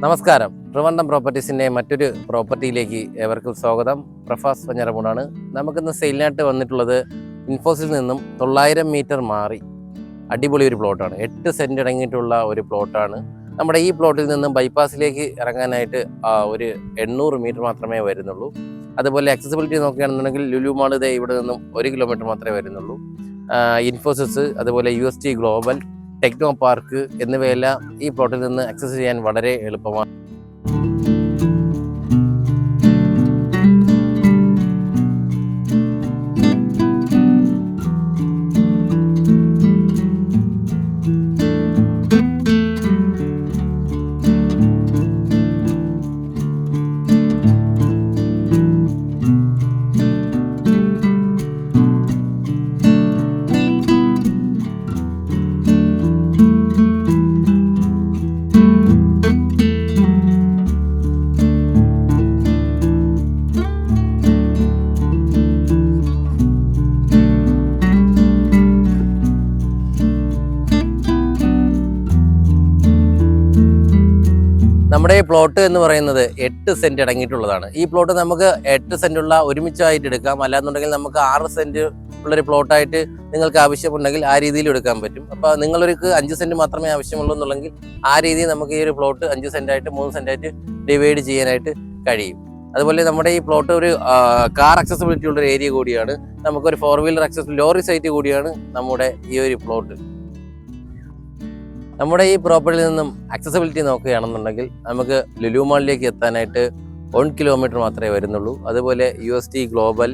നമസ്കാരം. ട്രിവാൻഡ്രം പ്രോപ്പർട്ടീസിൻ്റെ മറ്റൊരു പ്രോപ്പർട്ടിയിലേക്ക് ഏവർക്കും സ്വാഗതം. പ്രഫാസ് വഞ്ഞരമൂടാണ്. നമുക്കിന്ന് സെയിലിനായിട്ട് വന്നിട്ടുള്ളത് ഇൻഫോസിൽ നിന്നും 900 മീറ്റർ മാറി അടിപൊളി ഒരു പ്ലോട്ടാണ്. 8 സെൻറ്റ് അടങ്ങിയിട്ടുള്ള ഒരു പ്ലോട്ടാണ്. നമ്മുടെ ഈ പ്ലോട്ടിൽ നിന്നും ബൈപ്പാസിലേക്ക് ഇറങ്ങാനായിട്ട് ഒരു 800 മീറ്റർ മാത്രമേ വരുന്നുള്ളൂ. അതുപോലെ അക്സസിബിലിറ്റി നോക്കുകയാണെന്നുണ്ടെങ്കിൽ ലുലു മാൾ ദേ ഇവിടെ നിന്നും 1 കിലോമീറ്റർ മാത്രമേ വരുന്നുള്ളൂ. ഇൻഫോസിസ്, അതുപോലെ UST ഗ്ലോബൽ, ടെക്നോ പാർക്ക് എന്നിവയെല്ലാം ഈ പ്ലോട്ടിൽ നിന്ന് ആക്സസ് ചെയ്യാൻ വളരെ എളുപ്പമാണ്. നമ്മുടെ ഈ പ്ലോട്ട് എന്ന് പറയുന്നത് 8 സെൻറ്റ് അടങ്ങിയിട്ടുള്ളതാണ്. ഈ പ്ലോട്ട് നമുക്ക് 8 സെൻറ്റുള്ള ഒരുമിച്ചായിട്ട് എടുക്കാം. അല്ലാന്നുണ്ടെങ്കിൽ നമുക്ക് 6 സെൻറ്റ് ഉള്ളൊരു പ്ലോട്ടായിട്ട് നിങ്ങൾക്ക് ആവശ്യമുണ്ടെങ്കിൽ ആ രീതിയിൽ എടുക്കാൻ പറ്റും. അപ്പോൾ നിങ്ങളൊരു 5 സെൻറ്റ് മാത്രമേ ആവശ്യമുള്ളൂ എന്നുണ്ടെങ്കിൽ ആ രീതിയിൽ നമുക്ക് ഈ ഒരു പ്ലോട്ട് 5 സെൻറ്റായിട്ട് 3 സെൻറ്റായിട്ട് ഡിവൈഡ് ചെയ്യാനായിട്ട് കഴിയും. അതുപോലെ നമ്മുടെ ഈ പ്ലോട്ട് ഒരു കാർ അക്സസിബിലിറ്റി ഉള്ളൊരു ഏരിയ കൂടിയാണ്. നമുക്കൊരു 4 വീലർ ലോറി സൈറ്റ് കൂടിയാണ് നമ്മുടെ ഈ ഒരു പ്ലോട്ട്. നമ്മുടെ ഈ പ്രോപ്പർട്ടിയിൽ നിന്നും അക്സസിബിലിറ്റി നോക്കുകയാണെന്നുണ്ടെങ്കിൽ നമുക്ക് ലുലു മാളിലേക്ക് എത്താനായിട്ട് 1 കിലോമീറ്റർ മാത്രമേ വരുന്നുള്ളൂ. അതുപോലെ UST ഗ്ലോബൽ,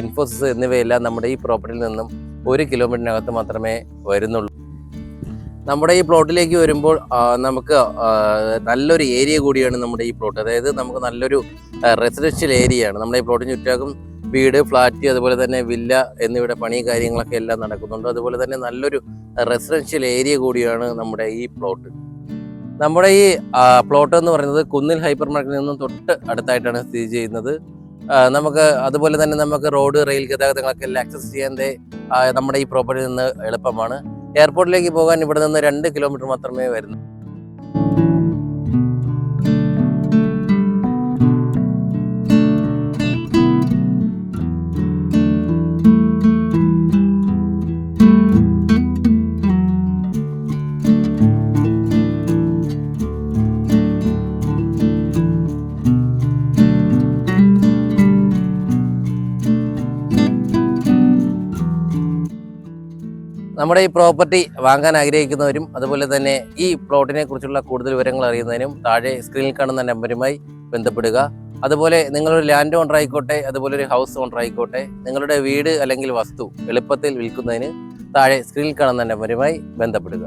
ഇൻഫോസിസ് എന്നിവയെല്ലാം നമ്മുടെ ഈ പ്രോപ്പർട്ടിയിൽ നിന്നും 1 കിലോമീറ്ററിനകത്ത് മാത്രമേ വരുന്നുള്ളൂ. നമ്മുടെ ഈ പ്ലോട്ടിലേക്ക് വരുമ്പോൾ നമുക്ക് നല്ലൊരു ഏരിയ കൂടിയാണ് നമ്മുടെ ഈ പ്ലോട്ട്. അതായത് നമുക്ക് നല്ലൊരു റെസിഡൻഷ്യൽ ഏരിയയാണ്. നമ്മുടെ ഈ പ്ലോട്ടിന് ചുറ്റാകും വീട്, ഫ്ലാറ്റ്, അതുപോലെ തന്നെ വില്ല എന്നിവയുടെ പണി കാര്യങ്ങളൊക്കെ എല്ലാം നടക്കുന്നുണ്ട്. അതുപോലെ തന്നെ നല്ലൊരു റെസിഡൻഷ്യൽ ഏരിയ കൂടിയാണ് നമ്മുടെ ഈ പ്ലോട്ട്. നമ്മുടെ ഈ പ്ലോട്ട് എന്ന് പറയുന്നത് കുന്നിൽ ഹൈപ്പർ മാർക്കറ്റിൽ നിന്നും തൊട്ട് അടുത്തായിട്ടാണ് സ്ഥിതി ചെയ്യുന്നത്. നമുക്ക് അതുപോലെ തന്നെ നമുക്ക് റോഡ്, റെയിൽ ഗതാഗതങ്ങളൊക്കെ എല്ലാം ആക്സസ് ചെയ്യാൻ നമ്മുടെ ഈ പ്രോപ്പർട്ടിയിൽ നിന്ന് എളുപ്പമാണ്. എയർപോർട്ടിലേക്ക് പോകാൻ ഇവിടെ നിന്ന് 2 കിലോമീറ്റർ മാത്രമേ വരുന്നു. നമ്മുടെ ഈ പ്രോപ്പർട്ടി വാങ്ങാൻ ആഗ്രഹിക്കുന്നവരും അതുപോലെ തന്നെ ഈ പ്ലോട്ടിനെ കുറിച്ചുള്ള കൂടുതൽ വിവരങ്ങൾ അറിയുന്നതിനും താഴെ സ്ക്രീനിൽ കാണുന്ന നമ്പറുമായി ബന്ധപ്പെടുക. അതുപോലെ നിങ്ങളൊരു ലാൻഡ് ഓണർ ആയിക്കോട്ടെ, അതുപോലെ ഒരു ഹൗസ് ഓണർ ആയിക്കോട്ടെ, നിങ്ങളുടെ വീട് അല്ലെങ്കിൽ വസ്തു എളുപ്പത്തിൽ വിൽക്കുന്നതിന് താഴെ സ്ക്രീനിൽ കാണുന്ന നമ്പറുമായി ബന്ധപ്പെടുക.